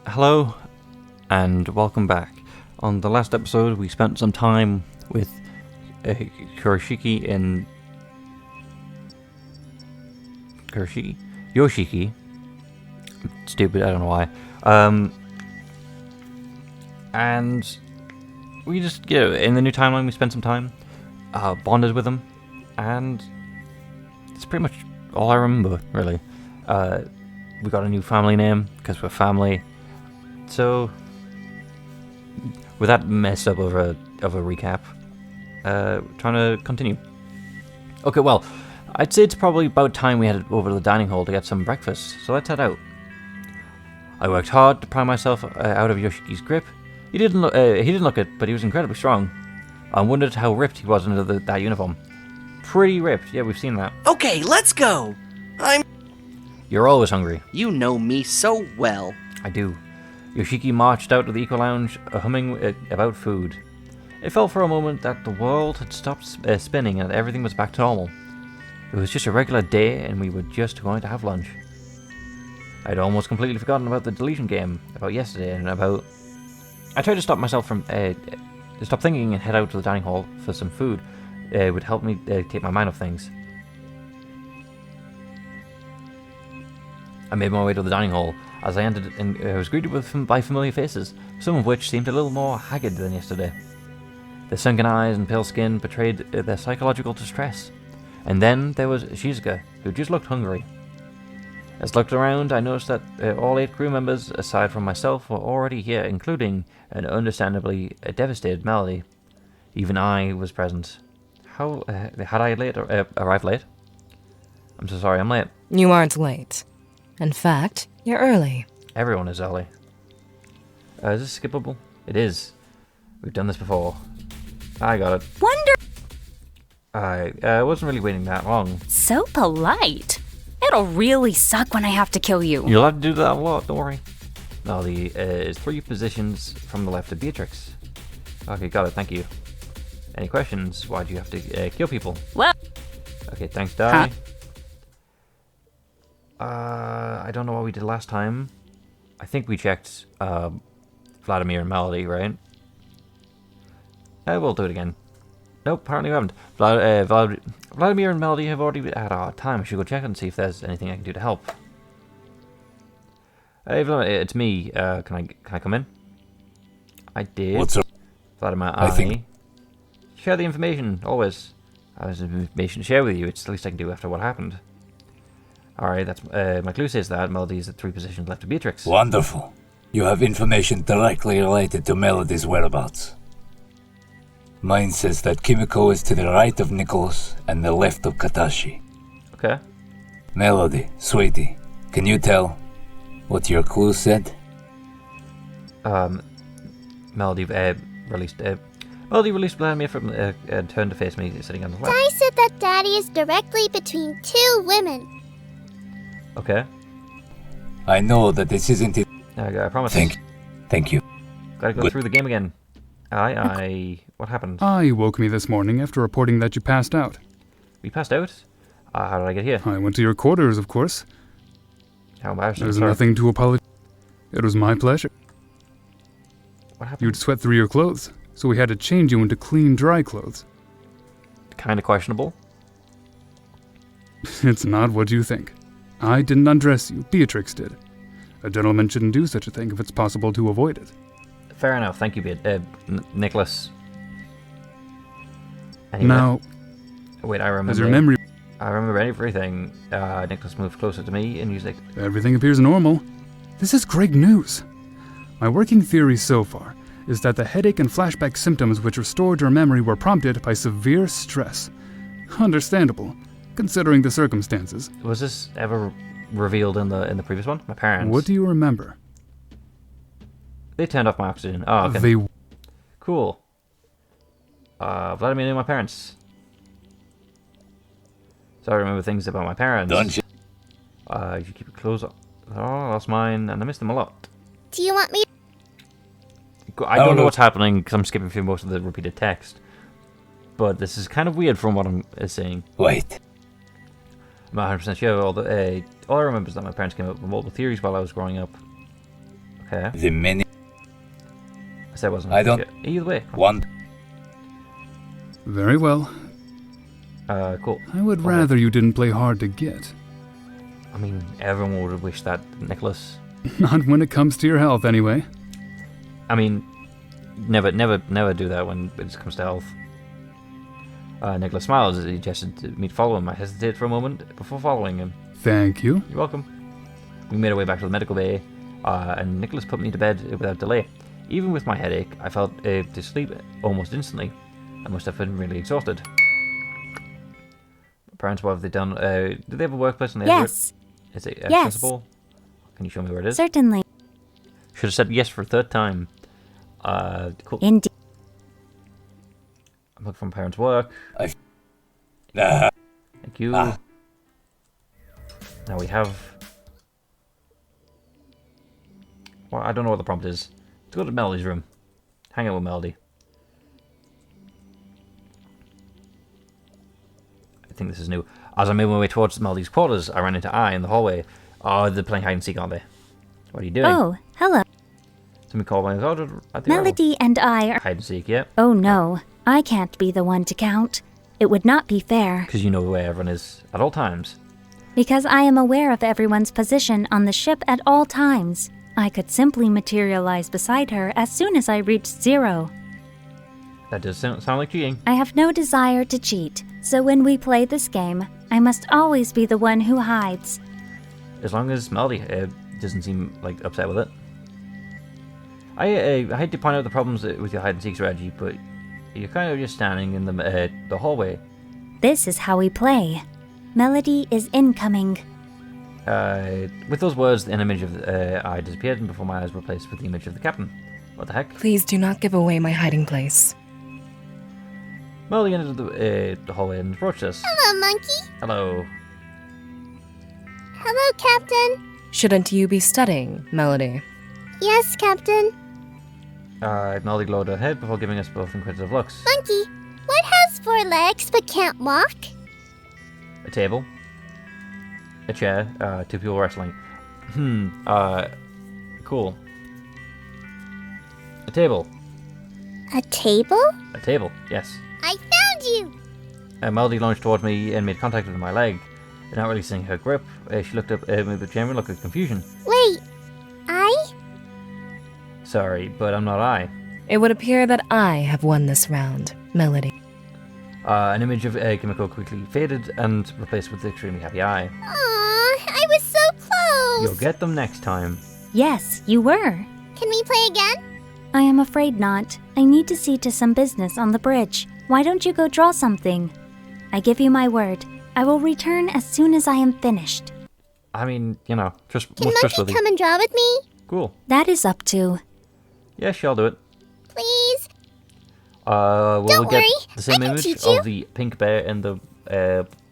Hello, and welcome back. On the last episode, we spent some time with Yoshiki. Stupid, I don't know why. And we just, in the new timeline, we spent some time, bonded with him, and it's pretty much all I remember, really. We got a new family name, because we're family. So, with that mess up of a recap, trying to continue. Okay, well, I'd say it's probably about time we headed over to the dining hall to get some breakfast, so let's head out. I worked hard to pry myself out of Yoshiki's grip. He didn't look it, but he was incredibly strong. I wondered how ripped he was under that uniform. Pretty ripped, yeah, we've seen that. Okay, let's go! You're always hungry. You know me so well. I do. Yoshiki marched out of the Eco Lounge, humming about food. It felt for a moment that the world had stopped spinning and everything was back to normal. It was just a regular day and we were just going to have lunch. I'd almost completely forgotten about the deletion game, about yesterday, and about... I tried to stop myself from... to stop thinking and head out to the dining hall for some food. It would help me take my mind off things. I made my way to the dining hall. As I entered, and I was greeted by familiar faces, some of which seemed a little more haggard than yesterday. Their sunken eyes and pale skin betrayed their psychological distress. And then there was Shizuka, who just looked hungry. As I looked around, I noticed that all 8 crew members, aside from myself, were already here, including an understandably devastated Melody. Even I was present. How had I arrived late? I'm so sorry, I'm late. You aren't late. In fact, you're early. Everyone is early. Is this skippable? It is. We've done this before. I got it. Wonder. I wasn't really waiting that long. So polite. It'll really suck when I have to kill you. You'll have to do that a lot, don't worry. Melody is 3 positions from the left of Beatrix. Okay, got it, thank you. Any questions? Why do you have to kill people? Well. Okay, thanks, Di. I don't know what we did last time. I think we checked Vladimir and Melody, right? We'll do it again. Nope, apparently we haven't. Vladimir and Melody have already had our time. I should go check and see if there's anything I can do to help. Hey, Vladimir, it's me. Can I come in? I did. What's up? Vladimir, I think... Share the information, always. I have information to share with you. It's the least I can do after what happened. Alright, that's my clue says that Melody is at 3 positions left of Beatrix. Wonderful. You have information directly related to Melody's whereabouts. Mine says that Kimiko is to the right of Nicholas and the left of Katashi. Okay. Melody, sweetie, can you tell what your clue said? Melody released Vladimir from and turned to face me, sitting on the left. I said that Daddy is directly between 2 women. Okay. I know that this isn't it. I promise. Thank you. Gotta go Good. through the game again. What happened? You woke me this morning after reporting that you passed out. We passed out? How did I get here? I went to your quarters, of course. How embarrassing. There's Sorry. nothing to apologize. It was my pleasure. What happened? You'd sweat through your clothes, so we had to change you into clean, dry clothes. Kinda questionable. It's not what you think. I didn't undress you, Beatrix did. A gentleman shouldn't do such a thing if it's possible to avoid it. Fair enough, thank you, Nicholas. Anyway. Now, Wait, I remember. as your memory... I remember everything. Nicholas moved closer to me and he's like, Everything appears normal. This is great news. My working theory so far is that the headache and flashback symptoms which restored your memory were prompted by severe stress. Understandable, considering the circumstances. was this ever revealed in the previous one? My parents. What do you remember? They turned off my oxygen. Oh, okay. They... Cool. Vladimir knew my parents. So I remember things about my parents. Don't you? You keep it close. Oh, I lost mine, and I missed them a lot. Do you want me? I don't know what's happening because I'm skipping through most of the repeated text. But this is kind of weird from what I'm saying. Wait. I'm not 100% sure. All I remember is that my parents came up with multiple theories while I was growing up. Okay. The many I said it wasn't. I don't- Yeah, either way. want. Very well. Cool. I would Okay. rather you didn't play hard to get. I mean, everyone would wish that, Nicholas. Not when it comes to your health, anyway. I mean, never do that when it comes to health. Nicholas smiles as he gestured to me to follow him. I hesitated for a moment before following him. Thank you. You're welcome. We made our way back to the medical bay, and Nicholas put me to bed without delay. Even with my headache, I felt to sleep almost instantly. I must have been really exhausted. Parents, what have they done? Do they have a workplace in the Yes, Is it Yes. accessible? Can you show me where it is? certainly. Should have said yes for a third time. Cool. Indeed. I'm looking for my parents' work. Ah, Thank you. Ah. Now we have... Well, I don't know what the prompt is. Let's go to Melody's room. Hang out with Melody. I think this is new. As I made my way towards Melody's quarters, I ran into I in the hallway. Oh, they're playing hide and seek, aren't they? What are you doing? Oh, hello. Somebody called my daughter at the Melody and I are... hide and seek, yeah. Oh no, I can't be the one to count. It would not be fair, Because you know where everyone is at all times. because I am aware of everyone's position on the ship at all times. I could simply materialize beside her as soon as I reached 0. That does sound like cheating. I have no desire to cheat, so when we play this game, I must always be the one who hides. As long as Melody doesn't seem like upset with it. I hate to point out the problems with your hide and seek strategy, but you're kind of just standing in the hallway. This is how we play. Melody is incoming. With those words, an image of I disappeared, and before my eyes were replaced with the image of the captain. What the heck? Please do not give away my hiding place. Melody entered the hallway and approached us. Hello, monkey. Hello. Hello, Captain. Shouldn't you be studying, Melody? Yes, Captain. Melody glowed her head before giving us both inquisitive looks. Monkey, what has 4 legs but can't walk? A table. A chair. 2 people wrestling. Cool. A table. A table? A table, yes. I found you. Melody lunged towards me and made contact with my leg. Not releasing her grip, she looked up with a genuine look of confusion. Wait, I? Sorry, but I'm not I. It would appear that I have won this round, Melody. An image of Kimiko quickly faded and replaced with the extremely happy eye. Aw, I was so close. You'll get them next time. Yes, you were. Can we play again? I am afraid not. I need to see to some business on the bridge. Why don't you go draw something? I give you my word. I will return as soon as I am finished. I mean, you know, Can most Monkey trustworthy. come and draw with me? Cool. That is up to... Yeah, sure, I'll do it. Please? We'll Don't get worry, the same I can image teach you. of the pink bear and the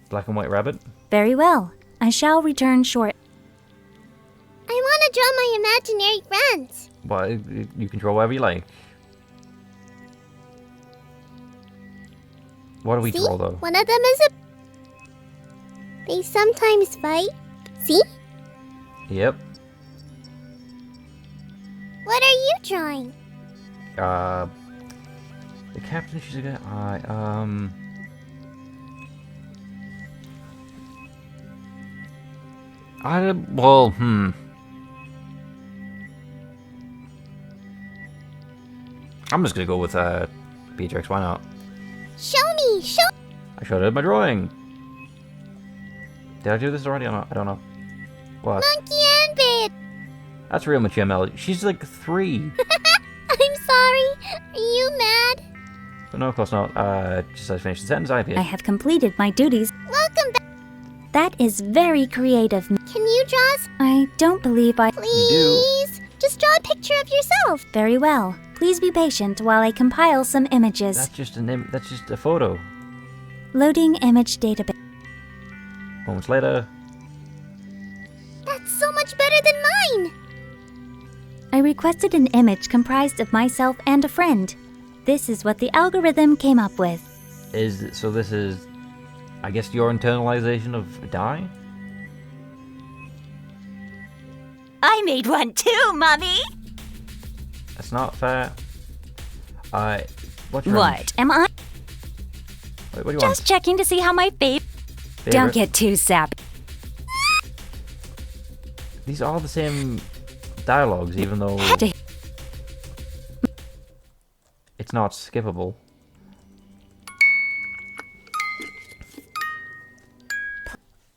black and white rabbit. Very well. I shall return short. I want to draw my imaginary friends. Well, you can draw whatever you like. What do we See? draw, though? One of them is a... They sometimes fight. See? Yep. What are you drawing? The captain, she's a good eye. I'm just gonna go with Beatrix. Why not? Show me! Show... I showed her my drawing. Did I do this already or not? I don't know. What? Monkey and Babe! That's real mature Melody. She's like 3. I'm sorry. Are you mad? But no, of course not. Just as I finished the sentence, I appeared. I have completed my duties. Welcome back. That is very creative. Can you draw us? I don't believe I... Please? Just draw a picture of yourself. Very well. Please be patient while I compile some images. That's just that's just a photo. Loading image database. Moments later. That's so much better than mine. I requested an image comprised of myself and a friend. This is what the algorithm came up with. So this is, I guess, your internalization of die? I made one too, Mommy! not fair. What's your What? Am I Wait, what do you just checking to see how my babe? want? Don't Favorite? get too sappy. These are all the same dialogues, even though it's not skippable.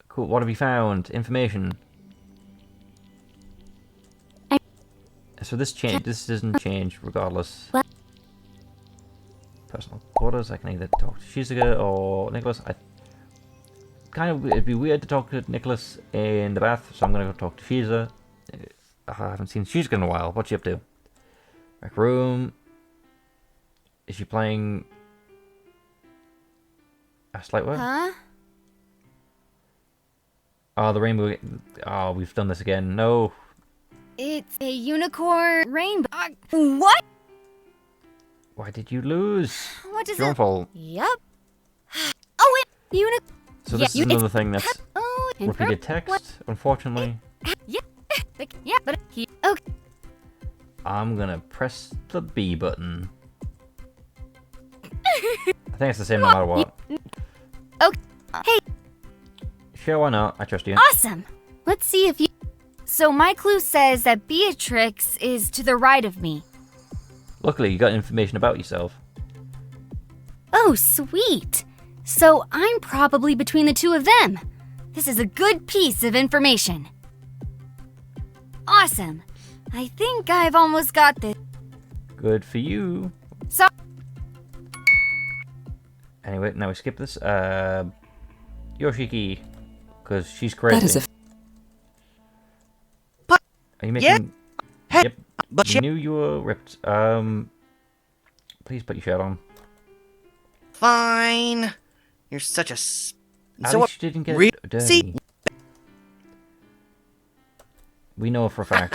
Cool. What have you found? Information. So this doesn't change regardless. What? Personal quarters. I can either talk to Shizuka or Nicholas. It'd be weird to talk to Nicholas in the bath, so I'm gonna go talk to Shizuka. I haven't seen Shizuka in a while. What's she up to? Rec room. Is she playing a slight what? Huh? Oh, the rainbow. Oh, we've done this again. No. It's a unicorn rainbow. What? Why did you lose? What It's is your own it? fault. Yup. Oh, it unicorn. So this Yeah, is another thing that's Oh, repeated text, unfortunately. Yeah, but he. Okay. I'm gonna press the B button. I think it's the same no matter what. Okay. Hey, Sure, why not? I trust you. awesome. Let's see if you. So my clue says that Beatrix is to the right of me. Luckily, you got information about yourself. Oh, sweet. So I'm probably between the two of them. This is a good piece of information. Awesome. I think I've almost got this. Good for you. So. Anyway, now we skip this. Yoshiki, because she's crazy. That is a Are you making? Yeah. Hey, Yep. but You knew you were ripped. Please put your shirt on. fine. You're such a. At So least you didn't get re- dirty. see? We know for a fact.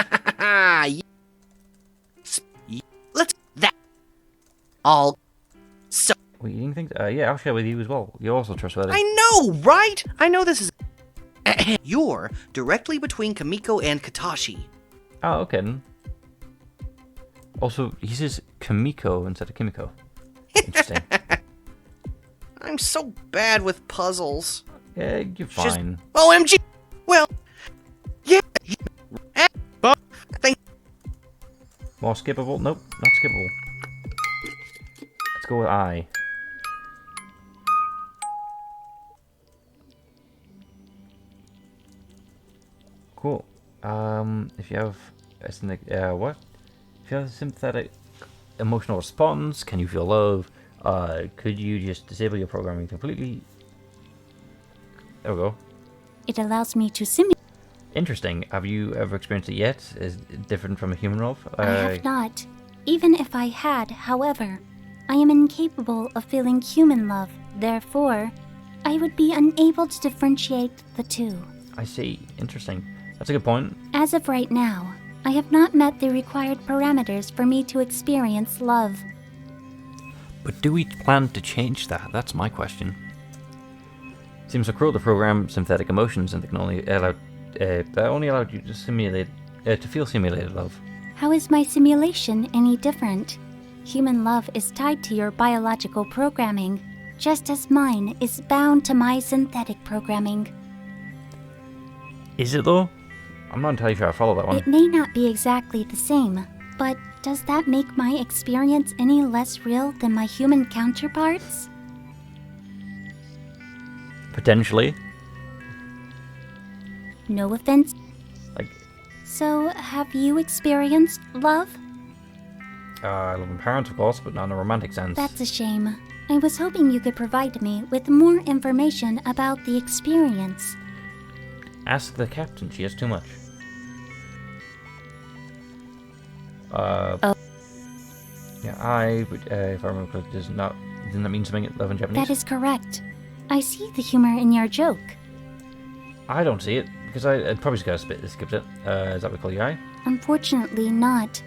Let's that. All. So Wait, you didn't think? Yeah, I'll share with you as well. You're also trustworthy. I know, right? I know this is. You're directly between Kamiko and Katashi. Oh, okay then. Also, he says Kamiko instead of Kimiko. Interesting. I'm so bad with puzzles. Yeah, you're Just- fine. OMG. Well, yeah. But thank. More skippable? Nope, not skippable. Let's go with I. Cool. If you have what? If you have a sympathetic emotional response, can you feel love? Could you just disable your programming completely? There we go. It allows me to simulate. Interesting. Have you ever experienced it yet? Is it different from a human love? I have not. Even if I had, however, I am incapable of feeling human love. Therefore, I would be unable to differentiate the two. I see. Interesting. That's a good point. As of right now, I have not met the required parameters for me to experience love. But do we plan to change that? That's my question. Seems so cruel to program synthetic emotions and they can only allow that only allowed you to simulate to feel simulated love. How is my simulation any different? Human love is tied to your biological programming, just as mine is bound to my synthetic programming. Is it though? I'm not entirely sure I follow that one. It may not be exactly the same, but does that make my experience any less real than my human counterparts? Potentially. No offense. Like, So, have you experienced love? I love my parents, of course, but not in a romantic sense. That's a shame. I was hoping you could provide me with more information about the experience. Ask the captain. She has too much. Oh. Yeah, I would, if I remember correctly, didn't that mean something in love in Japanese? That is correct. I see the humor in your joke. I don't see it, because I'd probably just gotta skipped it. Is that what we call you I? Unfortunately not.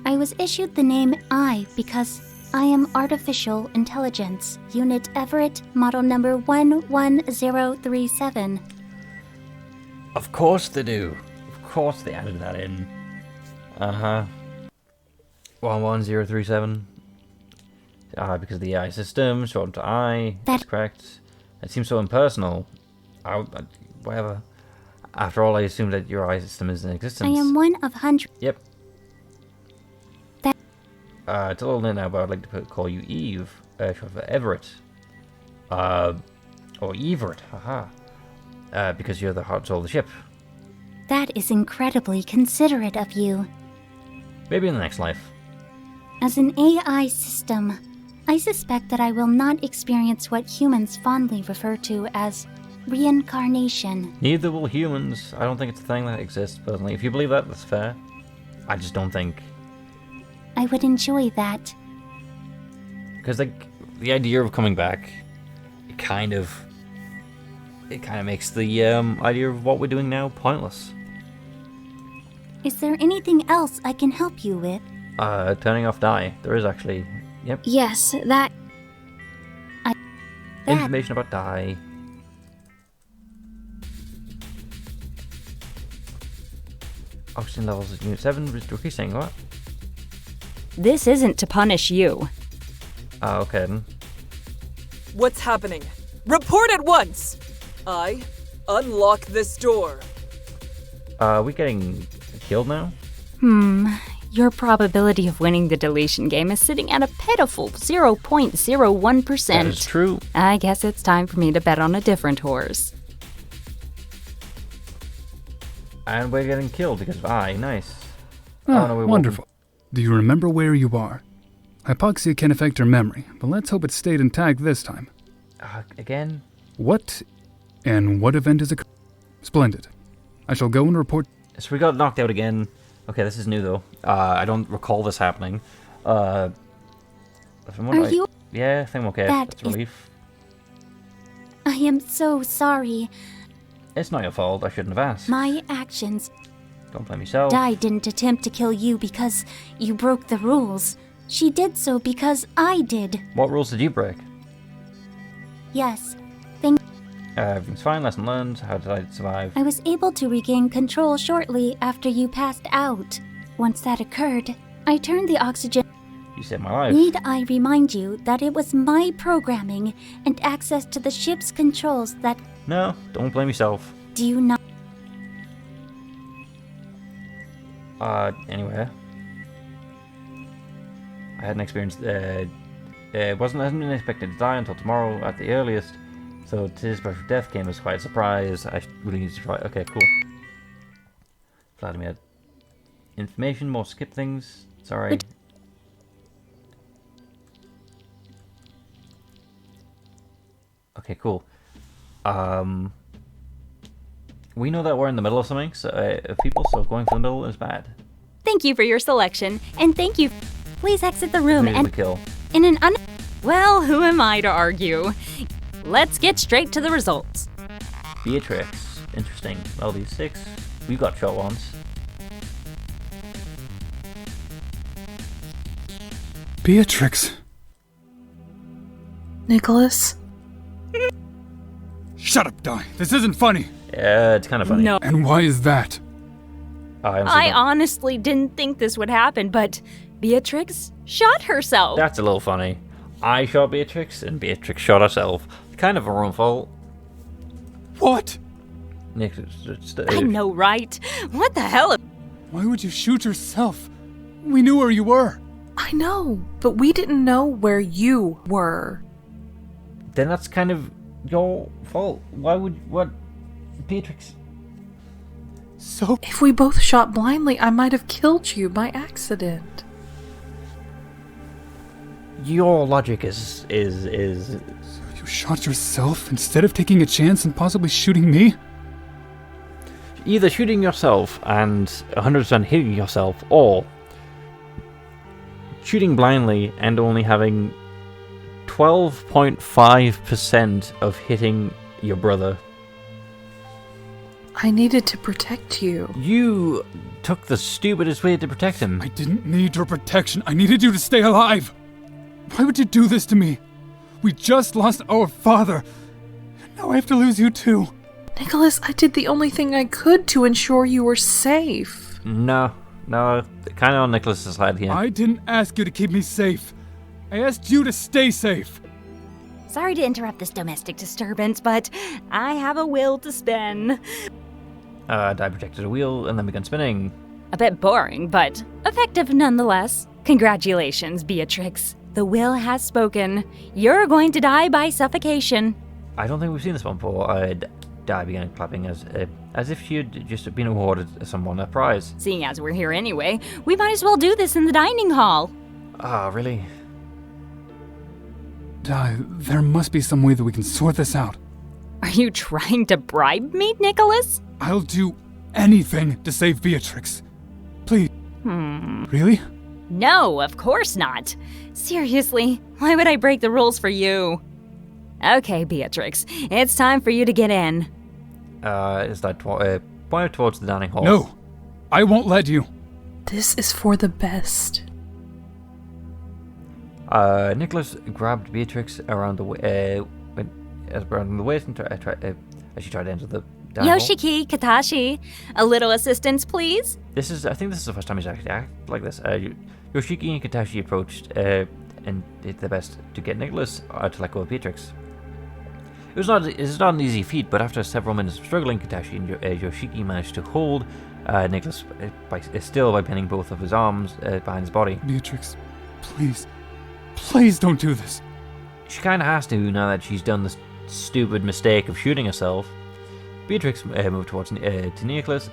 I was issued the name I because I am Artificial Intelligence, Unit Everett, Model Number 11037. Of course they do. Of course they added that in. Uh-huh. 11037. Because of the AI system, short to I. That's correct. It seems so impersonal. Whatever. After all, I assume that your AI system is in existence. I am one of hundreds. Yep. It's a little late now, but I'd like to call you Eve, short for Everett. Or Everett, haha. Because you're the heart and soul of the ship. That is incredibly considerate of you. Maybe in the next life. As an AI system, I suspect that I will not experience what humans fondly refer to as reincarnation. Neither will humans. I don't think it's a thing that exists, personally. If you believe that, that's fair. I just don't think. I would enjoy that. Because the idea of coming back, it kind of makes the idea of what we're doing now pointless. Is there anything else I can help you with? Turning off die. There is actually. Yep. Yes, that... Information about die. Oxygen levels at Unit 7 decreasing, what? This isn't to punish you. Okay then. What's happening? Report at once! I unlock this door. Are we getting killed now? Your probability of winning the deletion game is sitting at a pitiful 0.01%. That is true. I guess it's time for me to bet on a different horse. And we're getting killed because of I. Nice. Wonderful. Do you remember where you are? Hypoxia can affect your memory, but let's hope it stayed intact this time. Again? What event is occurring? Splendid. I shall go and report. So we got knocked out again. Okay, this is new though. I don't recall this happening. Are you... Yeah, I think I'm okay. That's a relief. I am so sorry. It's not your fault. I shouldn't have asked. My actions... Don't blame yourself. Di didn't attempt to kill you because you broke the rules. She did so because I did. What rules did you break? Yes. Everything's fine. Lesson learned. How did I survive? I was able to regain control shortly after you passed out. Once that occurred, I turned the oxygen... You saved my life. Need I remind you that it was my programming and access to the ship's controls that... No, don't blame yourself. Do you not... Anyway. I hadn't experienced... hasn't been expected to die until tomorrow at the earliest. So today's special death came as quite a surprise. I really need to try... Okay, cool. Vladimir. Information, more skip things. Sorry. Okay, cool. We know that we're in the middle of something, so going for the middle is bad. Thank you for your selection, and thank you. Please exit the room and... kill. In an Well, who am I to argue? Let's get straight to the results. Beatrix. Interesting. Well, these 6. We've got shot once. Beatrix. Nicholas? Shut up, Di. This isn't funny. Yeah, it's kind of funny. No. And why is that? I honestly didn't think this would happen, but Beatrix shot herself. That's a little funny. I shot Beatrix, and Beatrix shot herself. Kind of her own fault. What? Nick, I know, right? What the hell? Why would you shoot yourself? We knew where you were. I know, but we didn't know where you were. Then that's kind of your fault. What? Beatrix? So... If we both shot blindly, I might have killed you by accident. Your logic is... So you shot yourself instead of taking a chance and possibly shooting me? Either shooting yourself and 100% hitting yourself, or shooting blindly and only having 12.5% of hitting your brother. I needed to protect you. You took the stupidest way to protect him. I didn't need your protection. I needed you to stay alive. Why would you do this to me? We just lost our father. Now I have to lose you too. Nicholas, I did the only thing I could to ensure you were safe. No, No, kind of on Nicholas's side here. I didn't ask you to keep me safe. I asked you to stay safe. Sorry to interrupt this domestic disturbance, but I have a wheel to spin. Di projected a wheel and then began spinning. A bit boring, but effective nonetheless. Congratulations, Beatrix. The will has spoken. You're going to die by suffocation. I don't think we've seen this one before. Di began clapping as if she had just been awarded someone a prize. Seeing as we're here anyway, we might as well do this in the dining hall. Ah, really? Di, there must be some way that we can sort this out. Are you trying to bribe me, Nicholas? I'll do anything to save Beatrix. Please. Really? No, of course not. Seriously, why would I break the rules for you? Okay, Beatrix, it's time for you to get in. Is that pointed towards the dining hall? No, I won't let you. This is for the best. Nicholas grabbed Beatrix around the waist and as she tried to enter the dining hall. Yoshiki, Katashi, a little assistance, please. I think this is the first time he's actually acted like this. Yoshiki and Katashi approached and did their best to get Nicholas to let go of Beatrix. It was not an easy feat, but after several minutes of struggling, Katashi and Yoshiki managed to hold Nicholas still by pinning both of his arms behind his body. Beatrix, please don't do this. She kind of has to now that she's done this stupid mistake of shooting herself. Beatrix moved towards to Nicholas.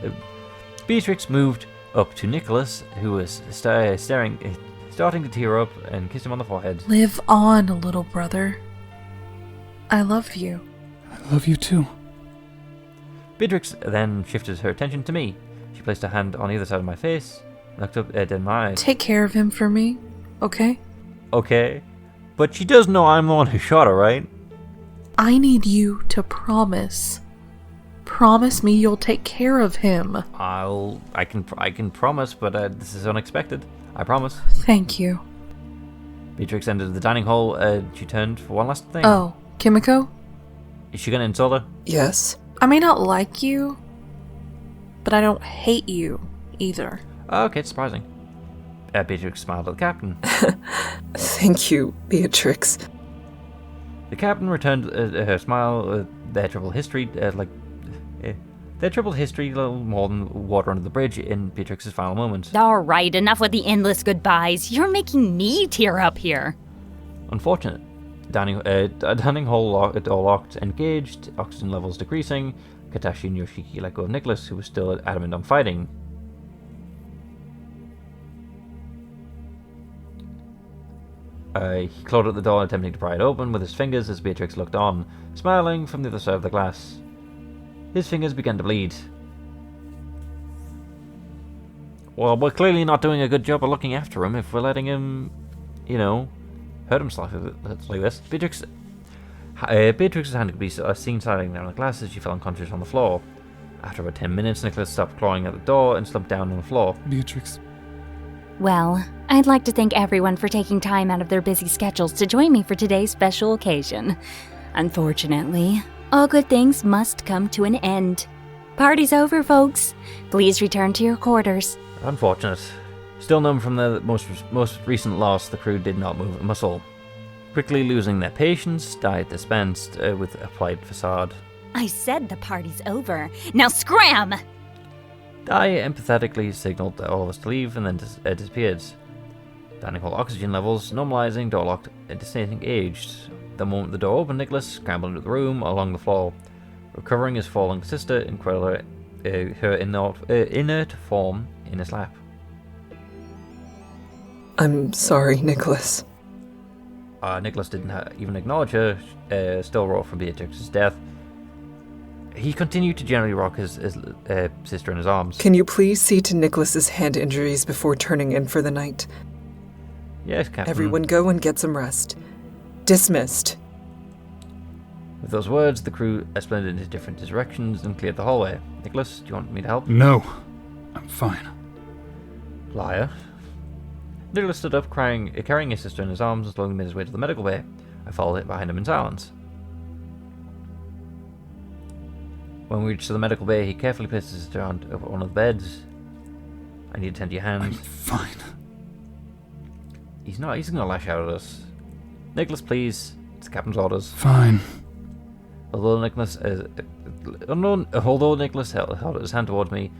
Beatrix moved up to Nicholas, who was starting to tear up, and kissed him on the forehead. Live on, little brother. I love you. I love you too. Beatrix then shifted her attention to me. She placed her hand on either side of my face, looked up in my eyes. Take care of him for me, okay? Okay. But she does know I'm the one who shot her, right? I need you to promise. Promise me you'll take care of him. I can promise, but this is unexpected. I promise. Thank you. Beatrix entered the dining hall. She turned for one last thing. Oh, Kimiko? Is she gonna insult her? Yes. I may not like you, but I don't hate you either. Okay, it's surprising. Beatrix smiled at the captain. Thank you, Beatrix. The captain returned her smile. Their troubled history, their troubled history, a little more than water under the bridge in Beatrix's final moments. All right, enough with the endless goodbyes. You're making me tear up here. Unfortunate. Dining hall door locked, engaged, oxygen levels decreasing. Katashi and Yoshiki let go of Nicholas, who was still adamant on fighting. He clawed at the door, attempting to pry it open with his fingers as Beatrix looked on, smiling from the other side of the glass. His fingers began to bleed. Well, we're clearly not doing a good job of looking after him if we're letting him, hurt himself like this. Beatrix's hand could be seen sliding down the glass as she fell unconscious on the floor. After about 10 minutes, Nicholas stopped clawing at the door and slumped down on the floor. Beatrix. Well, I'd like to thank everyone for taking time out of their busy schedules to join me for today's special occasion. Unfortunately, all good things must come to an end. Party's over, folks. Please return to your quarters. Unfortunate. Still numb from the most recent loss, the crew did not move a muscle. Quickly losing their patience, Diet dispensed with applied facade. I said the party's over. Now scram! Di empathetically signaled all of us to leave and then disappeared. Dining hall oxygen levels normalizing, door locked, disengaged. The moment the door opened, Nicholas scrambled into the room along the floor, recovering his falling sister and cradled her inert form in his lap. I'm sorry, Nicholas. Nicholas didn't even acknowledge her, still wrought from Beatrix's death. He continued to gently rock his sister in his arms. Can you please see to Nicholas's hand injuries before turning in for the night? Yes, Captain. Everyone go and get some rest. Dismissed. With those words, the crew splintered into different directions and cleared the hallway. Nicholas, do you want me to help? No, I'm fine. Liar. Nicholas stood up, carrying his sister in his arms and slowly made his way to the medical bay. I followed behind him in silence. When we reached the medical bay, he carefully placed his sister on one of the beds. I need to tend to your hand. Fine. He's gonna lash out at us. Nicholas, please. It's the captain's orders. Fine. Although Nicholas held his hand towards me,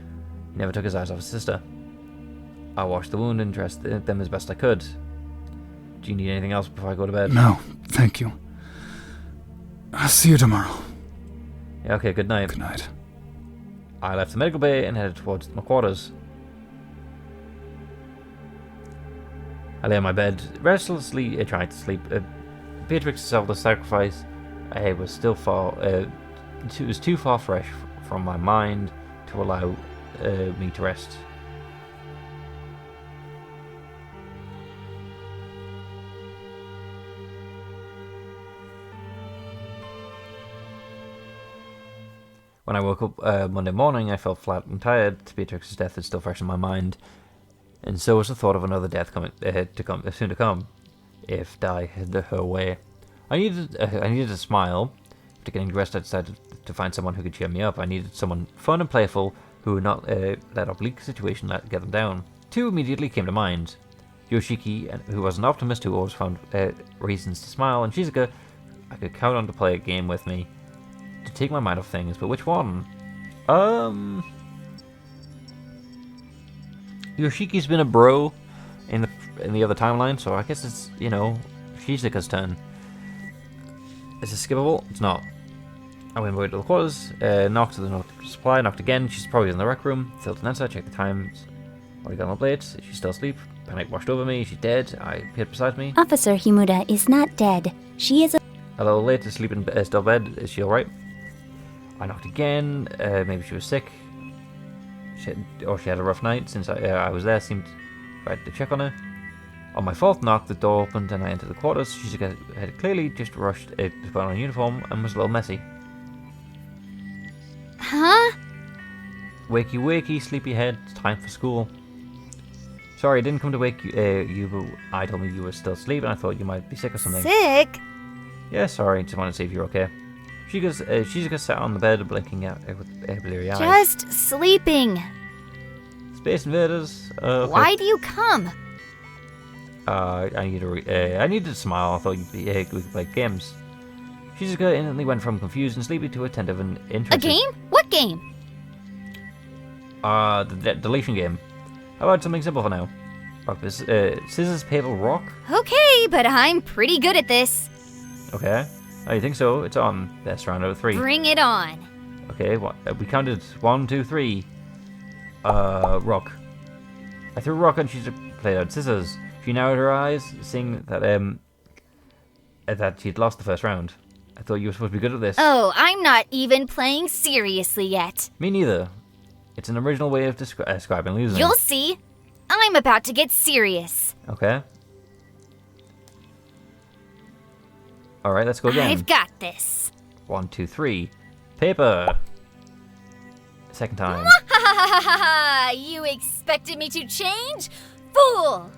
he never took his eyes off his sister. I washed the wound and dressed them as best I could. Do you need anything else before I go to bed? No, thank you. I'll see you tomorrow. Yeah, okay, good night. Good night. I left the medical bay and headed towards my quarters. I lay on my bed, restlessly trying to sleep. Beatrix's self-sacrifice was still it was too far fresh from my mind to allow me to rest. When I woke up Monday morning, I felt flat and tired. Beatrix's death is still fresh in my mind, and so was the thought of another death soon to come, if Di had her way. I needed a smile. After getting dressed, I decided to find someone who could cheer me up. I needed someone fun and playful who would not let a bleak situation get them down. Two immediately came to mind: Yoshiki, who was an optimist who always found reasons to smile, and Shizuka, I could count on to play a game with me to take my mind off things. But which one? Yoshiki's been a bro in the other timeline, so I guess it's, Shizuka's turn. Is it skippable? It's not. I went away to the quarters, knocked to the supply, knocked again. She's probably in the rec room. Filled an answer, checked the times. Already got up late. She's still asleep. Panic washed over me. She's dead. I appeared beside me. Officer Himura is not dead. She is A little late to sleep in still bed. Is she alright? I knocked again. Maybe she was sick. She had a rough night since I was there. Seemed right to check on her. On my fourth knock, the door opened and I entered the quarters. Shizuka had clearly just rushed to put on a uniform and was a little messy. Huh? Wakey wakey, sleepyhead, it's time for school. Sorry, I didn't come to wake you, but I told me you were still asleep and I thought you might be sick or something. Sick? Yeah, sorry, just wanted to see if you're okay. Shizuka sat on the bed, blinking out with bleary eyes. Just sleeping. Space Invaders. Okay. Why do you come? I needed to smile. I thought we could play games. Shizuka instantly went from confused and sleepy to attentive and interested. A game? What game? The deletion game. How about something simple for now? Rock, scissors, paper, rock? Okay, but I'm pretty good at this. Okay. Oh, you think so? It's on. That's round out of 3. Bring it on. Okay, we counted 1, 2, 3. Rock. I threw a rock and she played out scissors. She narrowed her eyes, seeing that she'd lost the first round. I thought you were supposed to be good at this. Oh, I'm not even playing seriously yet. Me neither. It's an original way of describing losing. You'll see. I'm about to get serious. Okay. Alright, let's go again. I've got this. 1, 2, 3. Paper. Second time. You expected me to change? Fool!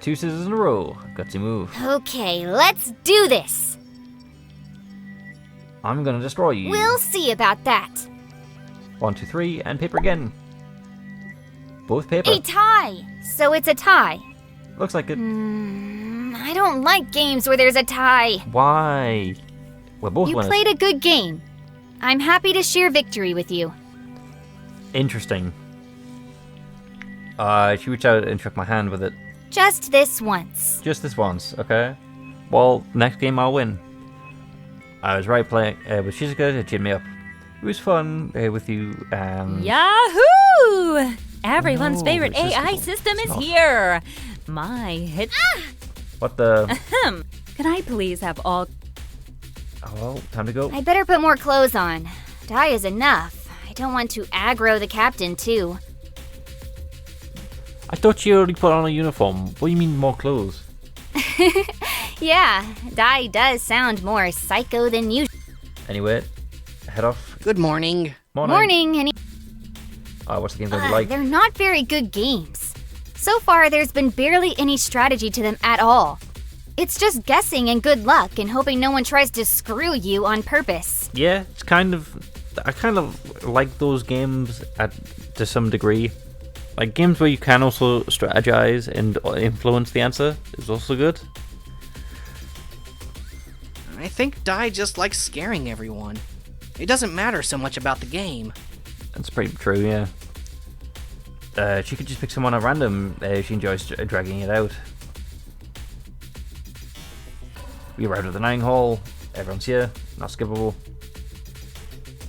2 scissors in a row. Gutsy move. Okay, let's do this. I'm gonna destroy you. We'll see about that. 1, 2, 3, and paper again. Both paper. A tie. So it's a tie. Looks like it. I don't like games where there's a tie. Why? We're both winners. You played a good game. I'm happy to share victory with you. Interesting. She reached out and shook my hand with it. Just this once. Just this once, okay? Well, next game I'll win. I was right playing with Shizuka to cheer me up. It was fun with you and... Yahoo! Everyone's No, favorite it's just- AI system it's is not. here. My hit. What the... Ahem. Can I please have all? Oh, well, time to go. I better put more clothes on. Dye is enough. I don't want to aggro the captain, too. I thought you already put on a uniform. What do you mean more clothes? Yeah, Dye does sound more psycho than usual. Anyway, head off. Good morning. Morning, and What's the game going to be like? they're not very good games. So far, there's been barely any strategy to them at all. It's just guessing and good luck and hoping no one tries to screw you on purpose. Yeah, it's kind of... I kind of like those games to some degree. Like, games where you can also strategize and influence the answer is also good. I think Dai just likes scaring everyone. It doesn't matter so much about the game. That's pretty true, yeah. She could just pick someone at random. She enjoys dragging it out. We arrived at the dining hall. Everyone's here. Not skippable.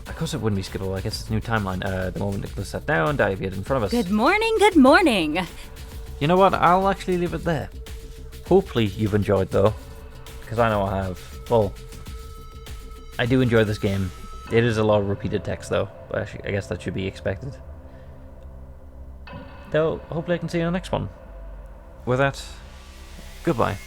Of course it wouldn't be skippable. I guess it's a new timeline. The moment Nicholas sat down, Dai appeared in front of us. Good morning, good morning. You know what? I'll actually leave it there. Hopefully you've enjoyed, though. Because I know I have. Well, I do enjoy this game. It is a lot of repeated text, though. But actually, I guess that should be expected. Though, hopefully I can see you in the next one. With that, goodbye.